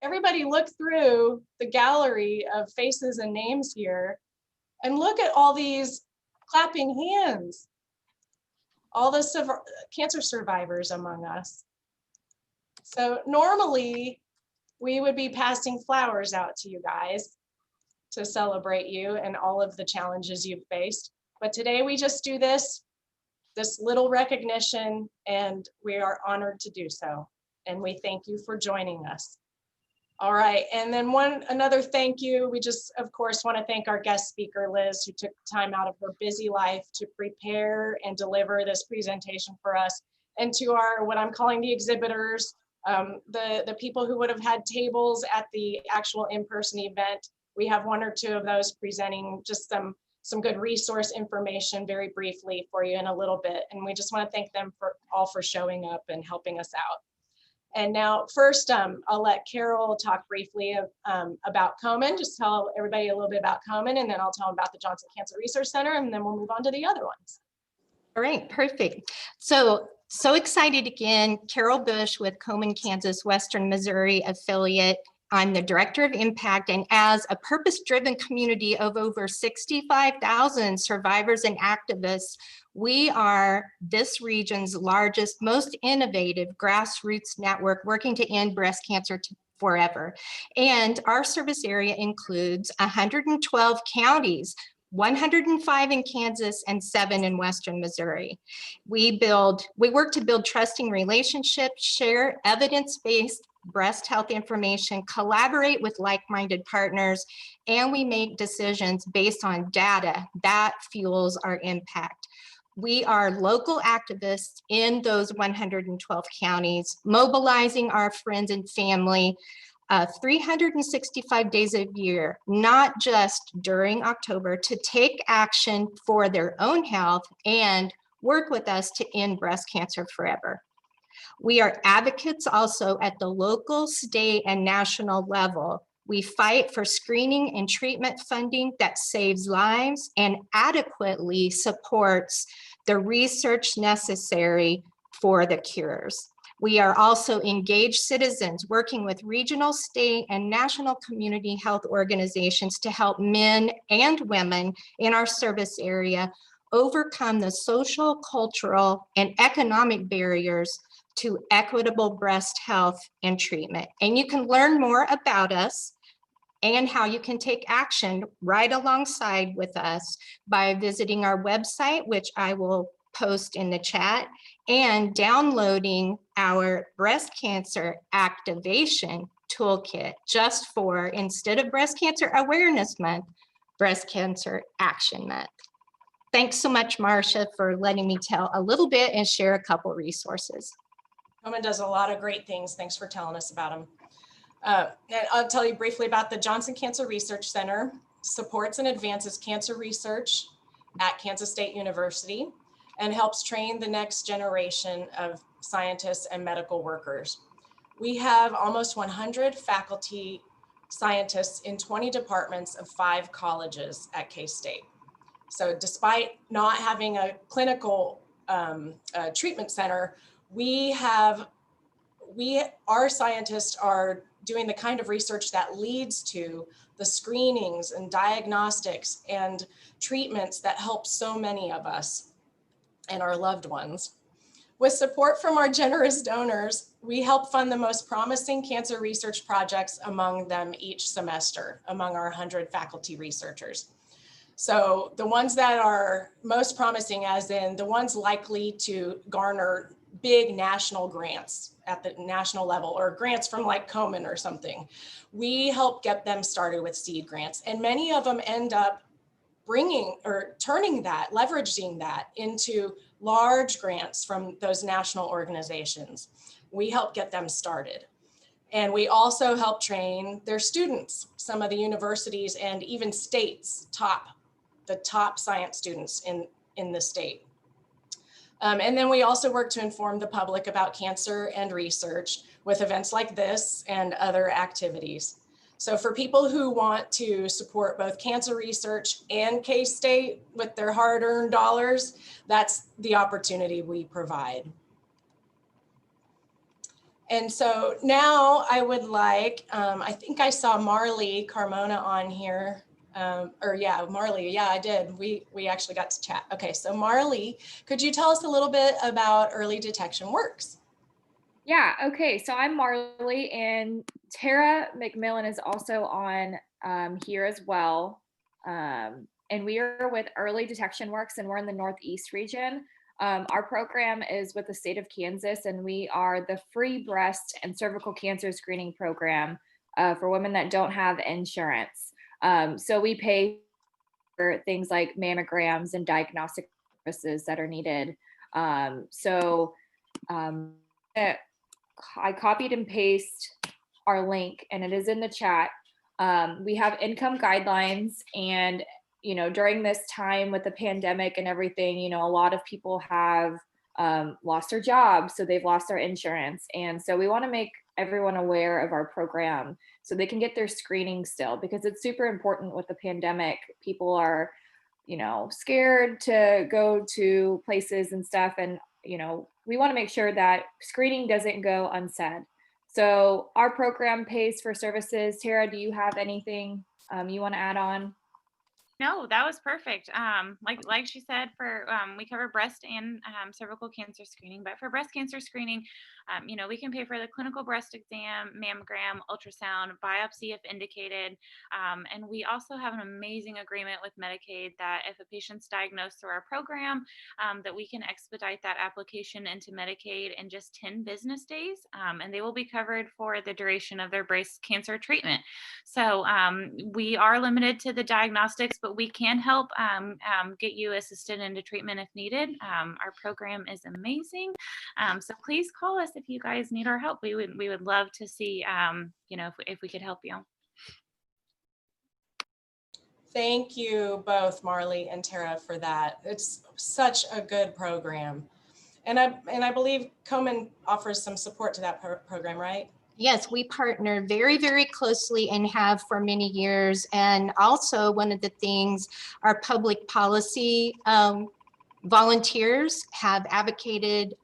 everybody look through the gallery of faces and names here and look at all these clapping hands, all the cancer survivors among us. So normally we would be passing flowers out to you guys to celebrate you and all of the challenges you've faced. But today we just do this little recognition, and we are honored to do so. And we thank you for joining us. All right, and then another thank you. We just, of course, want to thank our guest speaker, Liz, who took time out of her busy life to prepare and deliver this presentation for us, and to our, what I'm calling the exhibitors, the people who would have had tables at the actual in-person event. We have one or two of those presenting just some good resource information very briefly for you in a little bit. And we just want to thank them all for showing up and helping us out. And now first, I'll let Carol talk briefly about Komen, just tell everybody a little bit about Komen, and then I'll tell them about the Johnson Cancer Research Center, and then we'll move on to the other ones. All right, perfect. So excited again. Carol Bush with Komen, Kansas, Western Missouri affiliate. I'm the Director of Impact, and as a purpose-driven community of over 65,000 survivors and activists, we are this region's largest, most innovative grassroots network working to end breast cancer forever. And our service area includes 112 counties, 105 in Kansas and 7 in Western Missouri. We work to build trusting relationships, share evidence-based breast health information, collaborate with like-minded partners, and we make decisions based on data that fuels our impact. We are local activists in those 112 counties, mobilizing our friends and family 365 days a year, not just during October, to take action for their own health and work with us to end breast cancer forever. We are advocates also at the local, state, and national level. We fight for screening and treatment funding that saves lives and adequately supports the research necessary for the cures. We are also engaged citizens working with regional, state, and national community health organizations to help men and women in our service area overcome the social, cultural, and economic barriers to equitable breast health and treatment. And you can learn more about us and how you can take action right alongside with us by visiting our website, which I will post in the chat, and downloading our breast cancer activation toolkit just for, instead of Breast Cancer Awareness Month, Breast Cancer Action Month. Thanks so much, Marcia, for letting me tell a little bit and share a couple resources. Komen does a lot of great things. Thanks for telling us about them. And I'll tell you briefly about the Johnson Cancer Research Center. Supports and advances cancer research at Kansas State University and helps train the next generation of scientists and medical workers. We have almost 100 faculty scientists in 20 departments of 5 colleges at K-State. So despite not having a clinical treatment center, our scientists are doing the kind of research that leads to the screenings and diagnostics and treatments that help so many of us and our loved ones. With support from our generous donors, we help fund the most promising cancer research projects among them each semester, among our 100 faculty researchers. So the ones that are most promising, as in the ones likely to garner big national grants at the national level, or grants from like Komen or something, we help get them started with seed grants. And many of them end up leveraging that into large grants from those national organizations. We help get them started. And we also help train their students, some of the universities and even states, the top science students in the state. And then we also work to inform the public about cancer and research with events like this and other activities. So for people who want to support both cancer research and K-State with their hard-earned dollars, that's the opportunity we provide. And so now I would like, I think I saw Marley Carmona on here. Marley, yeah, I did. We actually got to chat. Okay, so Marley, could you tell us a little bit about Early Detection Works? Yeah, okay, so I'm Marley, and Tara McMillan is also on here as well. And we are with Early Detection Works, and we're in the Northeast region. Our program is with the state of Kansas, and we are the free breast and cervical cancer screening program for women that don't have insurance. So we pay for things like mammograms and diagnostic services that are needed. I copied and pasted our link, and it is in the chat. We have income guidelines, and during this time with the pandemic and everything, a lot of people have lost their jobs, so they've lost their insurance, and so we want to make everyone aware of our program so they can get their screening still, because it's super important with the pandemic. People are scared to go to places and stuff, and we want to make sure that screening doesn't go unsaid. So our program pays for services. Tara, do you have anything you want to add on? No, that was perfect. Like she said, for we cover breast and cervical cancer screening, but for breast cancer screening, we can pay for the clinical breast exam, mammogram, ultrasound, biopsy if indicated, and we also have an amazing agreement with Medicaid that if a patient's diagnosed through our program, that we can expedite that application into Medicaid in just 10 business days, and they will be covered for the duration of their breast cancer treatment. So we are limited to the diagnostics, but we can help get you assisted into treatment if needed. Our program is amazing. So please call us if you guys need our help. We would love to see, if we could help you. Thank you both, Marley and Tara, for that. It's such a good program. And I believe Komen offers some support to that program, right? Yes, we partner very, very closely and have for many years. And also one of the things our public policy volunteers have advocated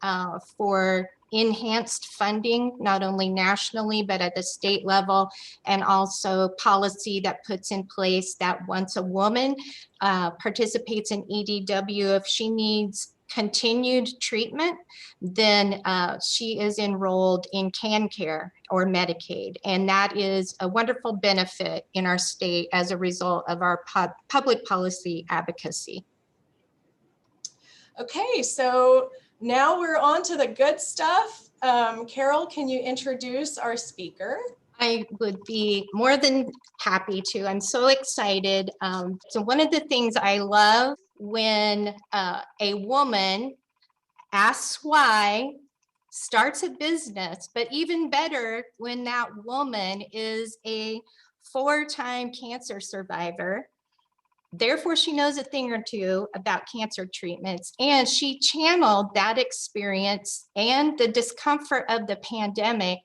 for enhanced funding, not only nationally, but at the state level, and also policy that puts in place that once a woman participates in EDW, if she needs continued treatment, then she is enrolled in CanCare or Medicaid. And that is a wonderful benefit in our state as a result of our public policy advocacy. Okay, so now we're on to the good stuff. Carol, can you introduce our speaker? I would be more than happy to. I'm so excited. So one of the things I love when a woman asks why, starts a business, but even better when that woman is a 4-time cancer survivor. Therefore, she knows a thing or two about cancer treatments, and she channeled that experience and the discomfort of the pandemic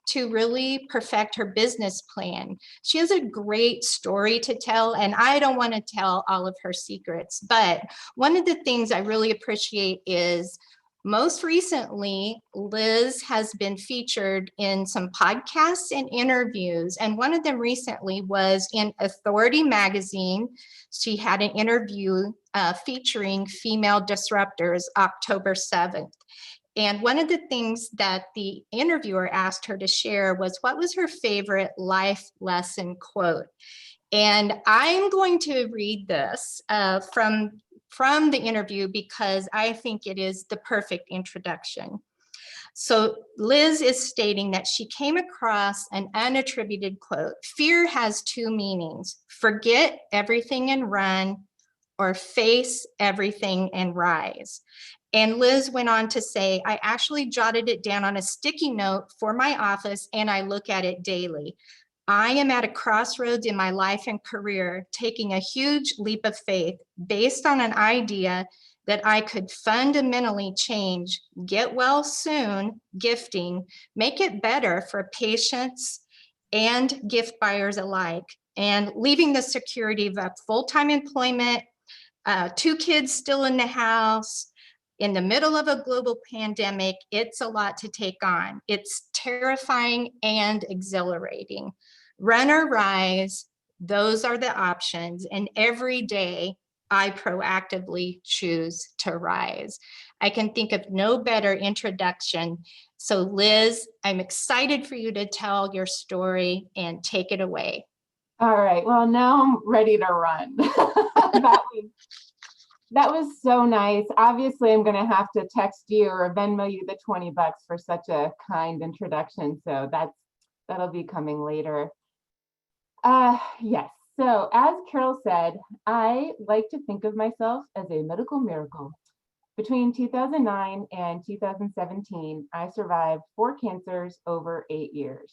to really perfect her business plan. She has a great story to tell, and I don't want to tell all of her secrets, but one of the things I really appreciate is most recently, Liz has been featured in some podcasts and interviews, and one of them recently was in Authority magazine. She had an interview featuring female disruptors October 7th. And one of the things that the interviewer asked her to share was what was her favorite life lesson quote. And I'm going to read this from the interview because I think it is the perfect introduction. So Liz is stating that she came across an unattributed quote. Fear has 2 meanings: forget everything and run, or face everything and rise. And Liz went on to say, I actually jotted it down on a sticky note for my office, and I look at it daily. I am at a crossroads in my life and career, taking a huge leap of faith based on an idea that I could fundamentally change, get well soon, gifting, make it better for patients and gift buyers alike, and leaving the security of full-time employment, 2 kids still in the house, In the middle of a global pandemic, it's a lot to take on. It's terrifying and exhilarating. Run or rise, those are the options. And every day I proactively choose to rise. I can think of no better introduction. So Liz, I'm excited for you to tell your story and take it away. All right, well, now I'm ready to run. That was so nice. Obviously, I'm going to have to text you or Venmo you the $20 for such a kind introduction. So that'll be coming later. Yes. So as Carol said, I like to think of myself as a medical miracle. Between 2009 and 2017, I survived 4 cancers over 8 years.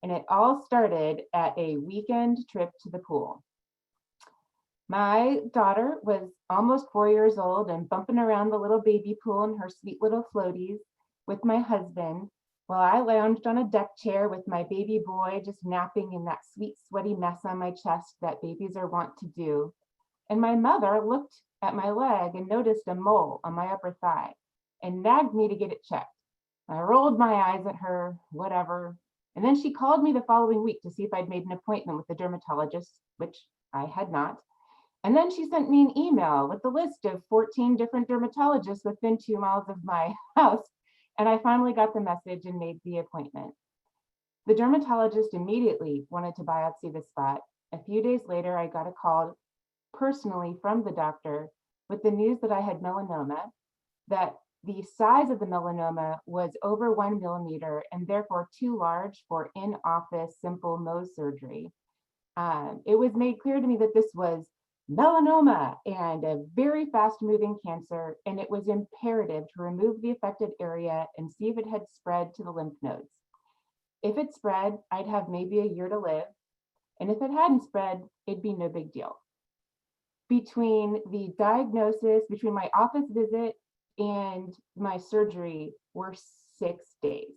And it all started at a weekend trip to the pool. My daughter was almost 4 years old and bumping around the little baby pool in her sweet little floaties with my husband, while I lounged on a deck chair with my baby boy just napping in that sweet sweaty mess on my chest that babies are wont to do. And my mother looked at my leg and noticed a mole on my upper thigh and nagged me to get it checked. I rolled my eyes at her, whatever. And then she called me the following week to see if I'd made an appointment with the dermatologist, which I had not. And then she sent me an email with the list of 14 different dermatologists within 2 miles of my house. And I finally got the message and made the appointment. The dermatologist immediately wanted to biopsy the spot. A few days later, I got a call personally from the doctor with the news that I had melanoma, that the size of the melanoma was over 1 millimeter and therefore too large for in-office simple Mohs surgery. It was made clear to me that this was melanoma and a very fast moving cancer, and it was imperative to remove the affected area and see if it had spread to the lymph nodes. If it spread, I'd have maybe a year to live, and if it hadn't spread, it'd be no big deal. Between the diagnosis, between my office visit and my surgery were 6 days.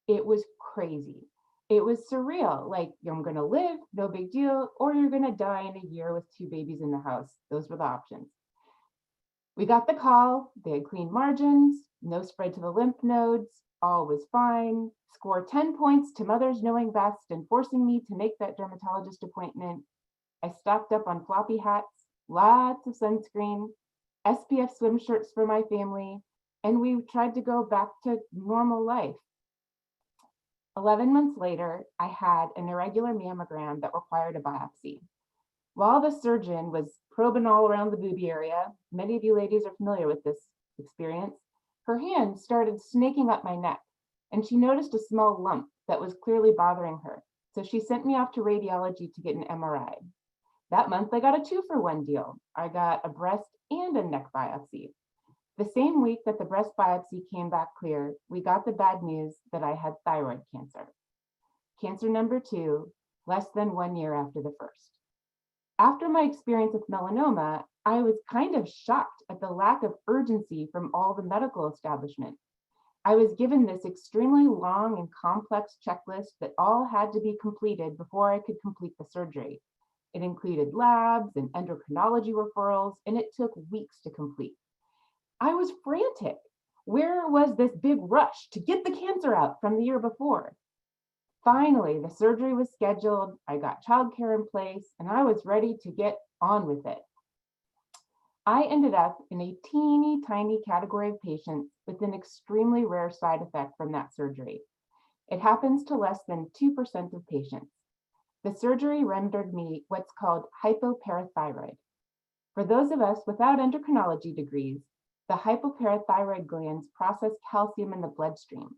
It was crazy. It was surreal. Like, I'm going to live, no big deal, or you're going to die in a year with 2 babies in the house. Those were the options. We got the call. They had clean margins, no spread to the lymph nodes. All was fine. Score 10 points to mothers knowing best and forcing me to make that dermatologist appointment. I stocked up on floppy hats, lots of sunscreen, SPF swim shirts for my family, and we tried to go back to normal life. 11 months later, I had an irregular mammogram that required a biopsy. While the surgeon was probing all around the boobie area, many of you ladies are familiar with this experience, her hand started snaking up my neck, and she noticed a small lump that was clearly bothering her. So she sent me off to radiology to get an MRI. That month, I got a 2-for-1 deal. I got a breast and a neck biopsy. The same week that the breast biopsy came back clear, we got the bad news that I had thyroid cancer. Cancer number 2, less than 1 year after the first. After my experience with melanoma, I was kind of shocked at the lack of urgency from all the medical establishment. I was given this extremely long and complex checklist that all had to be completed before I could complete the surgery. It included labs and endocrinology referrals, and it took weeks to complete. I was frantic. Where was this big rush to get the cancer out from the year before? Finally, the surgery was scheduled, I got childcare in place, and I was ready to get on with it. I ended up in a teeny tiny category of patients with an extremely rare side effect from that surgery. It happens to less than 2% of patients. The surgery rendered me what's called hypoparathyroid. For those of us without endocrinology degrees, the hypoparathyroid glands process calcium in the bloodstream.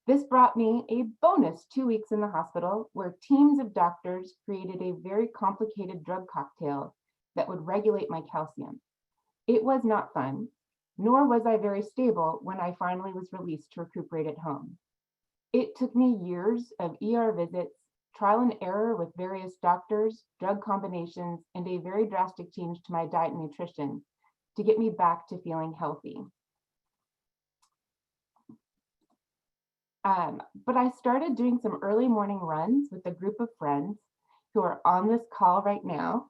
This brought me a bonus 2 weeks in the hospital where teams of doctors created a very complicated drug cocktail that would regulate my calcium. It was not fun, nor was I very stable when I finally was released to recuperate at home. It took me years of ER visits, trial and error with various doctors, drug combinations, and a very drastic change to my diet and nutrition to get me back to feeling healthy. But I started doing some early morning runs with a group of friends who are on this call right now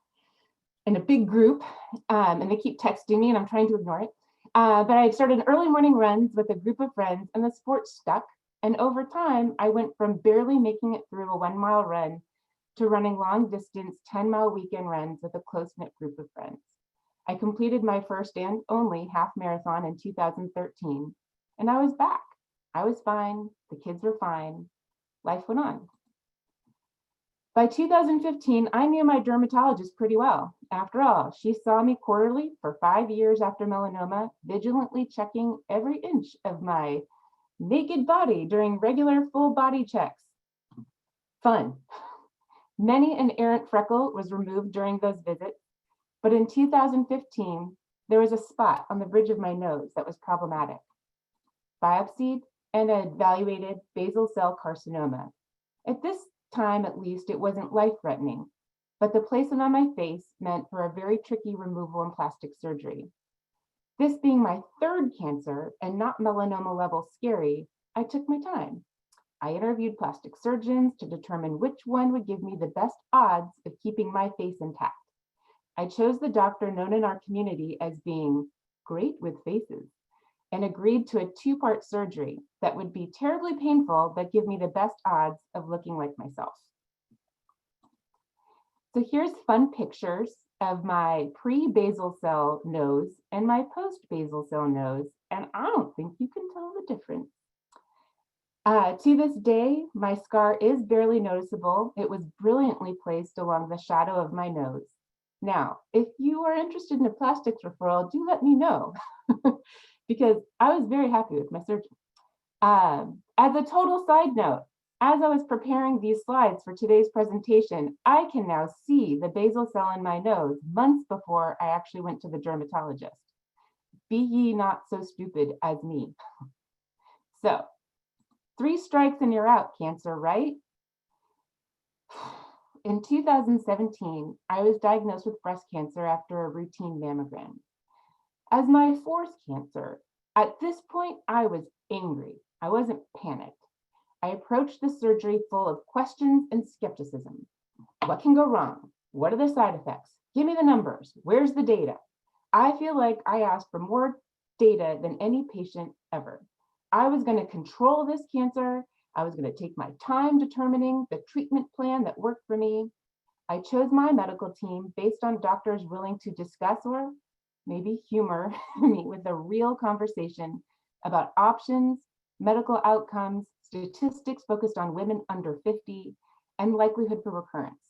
in a big group, and they keep texting me and I'm trying to ignore it. But I had started early morning runs with a group of friends, and the sport stuck. And over time, I went from barely making it through a 1 mile run to running long distance 10-mile weekend runs with a close-knit group of friends. I completed my first and only half marathon in 2013, and I was back. I was fine. The kids were fine. Life went on. By 2015, I knew my dermatologist pretty well. After all, she saw me quarterly for 5 years after melanoma, vigilantly checking every inch of my naked body during regular full body checks. Fun. Many an errant freckle was removed during those visits, but in 2015, there was a spot on the bridge of my nose that was problematic. Biopsied and evaluated basal cell carcinoma. At this time, at least, it wasn't life-threatening, but the placement on my face meant for a very tricky removal and plastic surgery. This being my third cancer and not melanoma level scary, I took my time. I interviewed plastic surgeons to determine which one would give me the best odds of keeping my face intact. I chose the doctor known in our community as being great with faces and agreed to a 2-part surgery that would be terribly painful, but give me the best odds of looking like myself. So here's fun pictures of my pre-basal cell nose and my post-basal cell nose, and I don't think you can tell the difference. To this day, my scar is barely noticeable. It was brilliantly placed along the shadow of my nose. Now, if you are interested in a plastics referral, do let me know, because I was very happy with my surgery. As a total side note, as I was preparing these slides for today's presentation, I can now see the basal cell in my nose months before I actually went to the dermatologist. Be ye not so stupid as me. So, 3 strikes and you're out, cancer, right? In 2017, I was diagnosed with breast cancer after a routine mammogram. As my 4th cancer, at this point, I was angry. I wasn't panicked. I approached the surgery full of questions and skepticism. What can go wrong? What are the side effects? Give me the numbers. Where's the data? I feel like I asked for more data than any patient ever. I was going to control this cancer. I was going to take my time determining the treatment plan that worked for me. I chose my medical team based on doctors willing to discuss or maybe humor me with a real conversation about options, medical outcomes, statistics focused on women under 50, and likelihood for recurrence.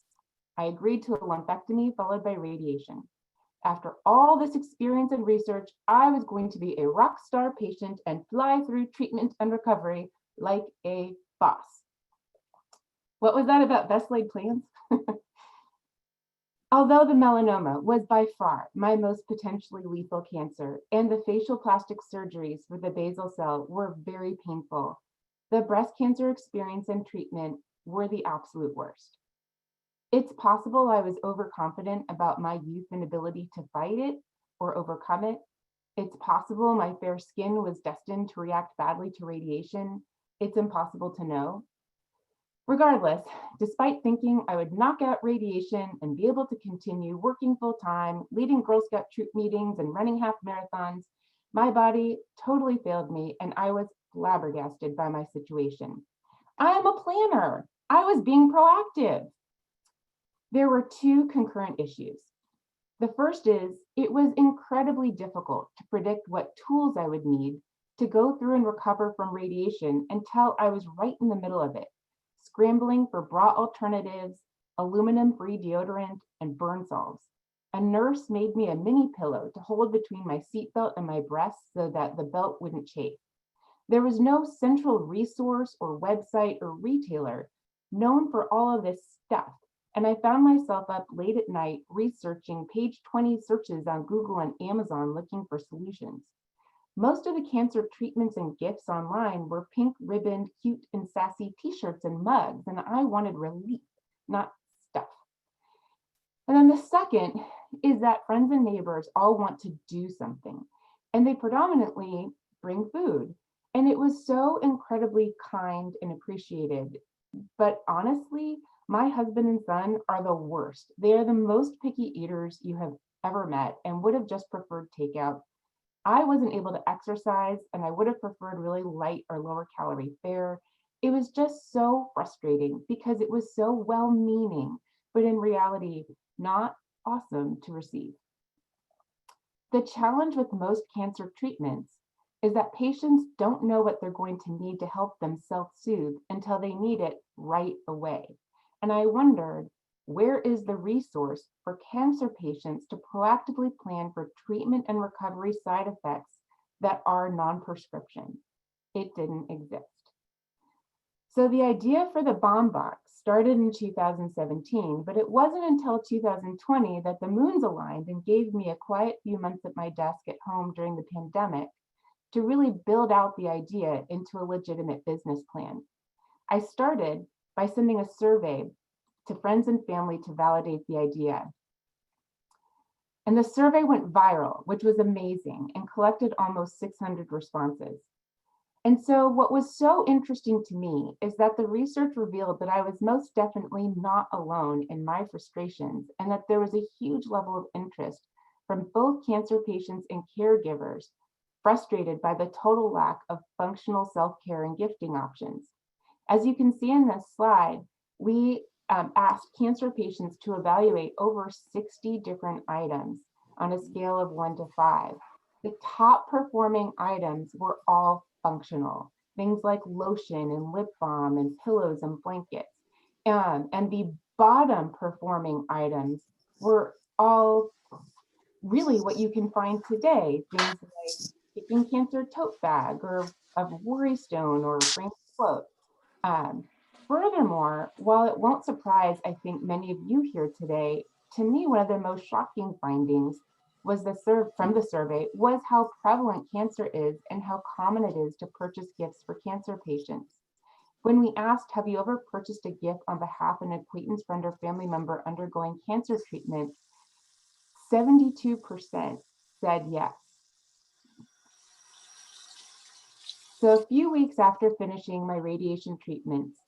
I agreed to a lumpectomy followed by radiation. After all this experience and research, I was going to be a rock star patient and fly through treatment and recovery like a boss. What was that about best laid plans? Although the melanoma was by far my most potentially lethal cancer and the facial plastic surgeries for the basal cell were very painful, the breast cancer experience and treatment were the absolute worst. It's possible I was overconfident about my youth and ability to fight it or overcome it. It's possible my fair skin was destined to react badly to radiation. It's impossible to know. Regardless, despite thinking I would knock out radiation and be able to continue working full time, leading Girl Scout troop meetings and running half marathons, my body totally failed me and I was flabbergasted by my situation. I am a planner. I was being proactive. There were 2 concurrent issues. The first is it was incredibly difficult to predict what tools I would need to go through and recover from radiation until I was right in the middle of it, scrambling for bra alternatives, aluminum-free deodorant, and burn salves. A nurse made me a mini pillow to hold between my seatbelt and my breasts so that the belt wouldn't chafe. There was no central resource or website or retailer known for all of this stuff, and I found myself up late at night researching page 20 searches on Google and Amazon looking for solutions. Most of the cancer treatments and gifts online were pink ribboned, cute and sassy t-shirts and mugs, and I wanted relief, not stuff. And then the second is that friends and neighbors all want to do something, and they predominantly bring food. And it was so incredibly kind and appreciated. But honestly, my husband and son are the worst. They are the most picky eaters you have ever met and would have just preferred takeout I wasn't able to exercise, and I would have preferred really light or lower calorie fare. It was just so frustrating because it was so well-meaning, but in reality, not awesome to receive. The challenge with most cancer treatments is that patients don't know what they're going to need to help them self-soothe until they need it right away. And I wondered, where is the resource for cancer patients to proactively plan for treatment and recovery side effects that are non-prescription? It didn't exist. So the idea for the Balm Box started in 2017, but it wasn't until 2020 that the moons aligned and gave me a quiet few months at my desk at home during the pandemic to really build out the idea into a legitimate business plan. I started by sending a survey to friends and family to validate the idea. And the survey went viral, which was amazing, and collected almost 600 responses. And so what was so interesting to me is that the research revealed that I was most definitely not alone in my frustrations, and that there was a huge level of interest from both cancer patients and caregivers frustrated by the total lack of functional self-care and gifting options. As you can see in this slide, we asked cancer patients to evaluate over 60 different items on a scale of 1 to 5. The top performing items were all functional, things like lotion and lip balm and pillows and blankets. And the bottom performing items were all really what you can find today, things like Kicking Cancer tote bag or a worry stone or framed quote. Furthermore, while it won't surprise, I think, many of you here today, to me, one of the most shocking findings was from the survey was how prevalent cancer is and how common it is to purchase gifts for cancer patients. When we asked, have you ever purchased a gift on behalf of an acquaintance, friend, or family member undergoing cancer treatment, 72% said yes. So a few weeks after finishing my radiation treatments,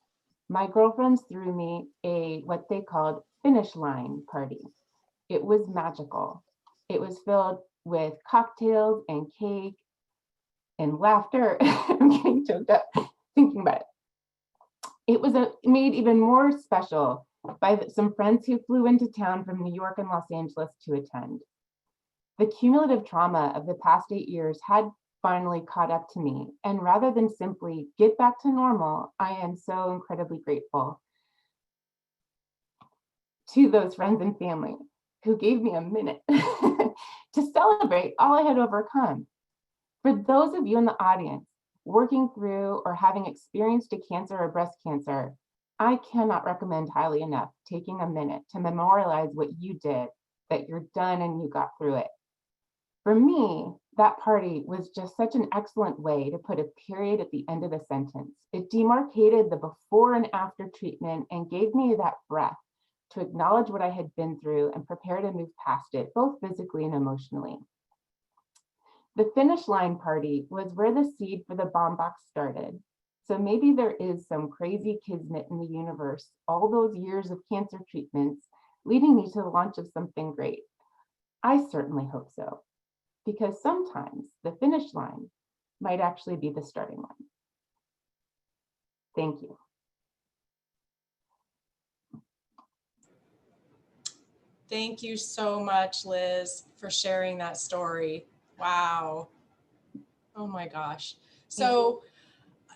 my girlfriends threw me what they called finish line party. It was magical. It was filled with cocktails and cake and laughter. I'm getting choked up thinking about it. It was made even more special by some friends who flew into town from New York and Los Angeles to attend. The cumulative trauma of the past 8 years had finally caught up to me, and rather than simply get back to normal, I am so incredibly grateful to those friends and family who gave me a minute to celebrate all I had overcome. For those of you in the audience working through or having experienced a cancer or breast cancer, I cannot recommend highly enough taking a minute to memorialize what you did, that you're done and you got through it. For me, that party was just such an excellent way to put a period at the end of the sentence. It demarcated the before and after treatment and gave me that breath to acknowledge what I had been through and prepare to move past it, both physically and emotionally. The finish line party was where the seed for the Balm Box started. So maybe there is some crazy kismet in the universe, all those years of cancer treatments leading me to the launch of something great. I certainly hope so, because sometimes the finish line might actually be the starting line. Thank you. Thank you so much, Liz, for sharing that story. Wow. Oh my gosh. So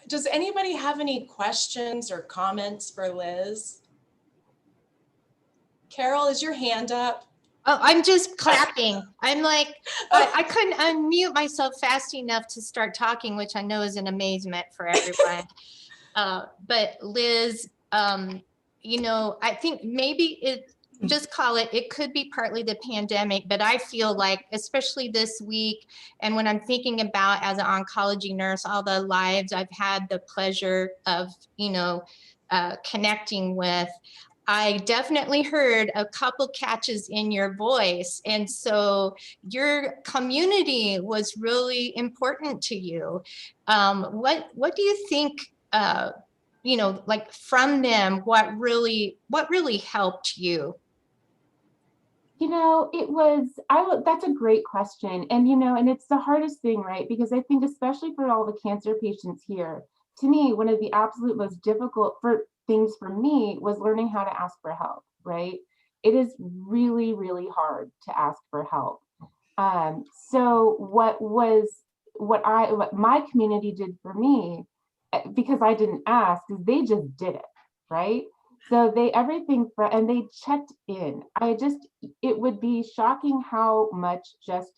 does anybody have any questions or comments for Liz? Carol, is your hand up? Oh, I'm just clapping. I'm like, I couldn't unmute myself fast enough to start talking, which I know is an amazement for everyone. But Liz, you know, I think maybe it could be partly the pandemic, but I feel like, especially this week, and when I'm thinking about as an oncology nurse, all the lives I've had the pleasure of, you know, connecting with, I definitely heard a couple catches in your voice. And so your community was really important to you. What do you think, you know, like from them, what really helped you? That's a great question. And, and it's the hardest thing, right? Because I think especially for all the cancer patients here, to me, one of the absolute most difficult things for me was learning how to ask for help, right? It is really, really hard to ask for help. So what my community did for me, because I didn't ask, is they just did it, right? So and they checked in. It would be shocking how much just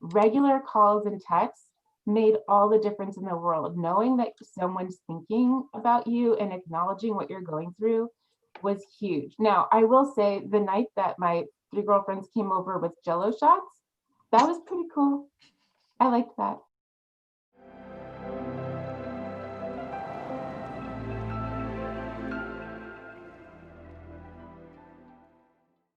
regular calls and texts made all the difference in the world. Knowing that someone's thinking about you and acknowledging what you're going through was huge. Now, I will say the night that my 3 girlfriends came over with Jello shots, that was pretty cool. I liked that.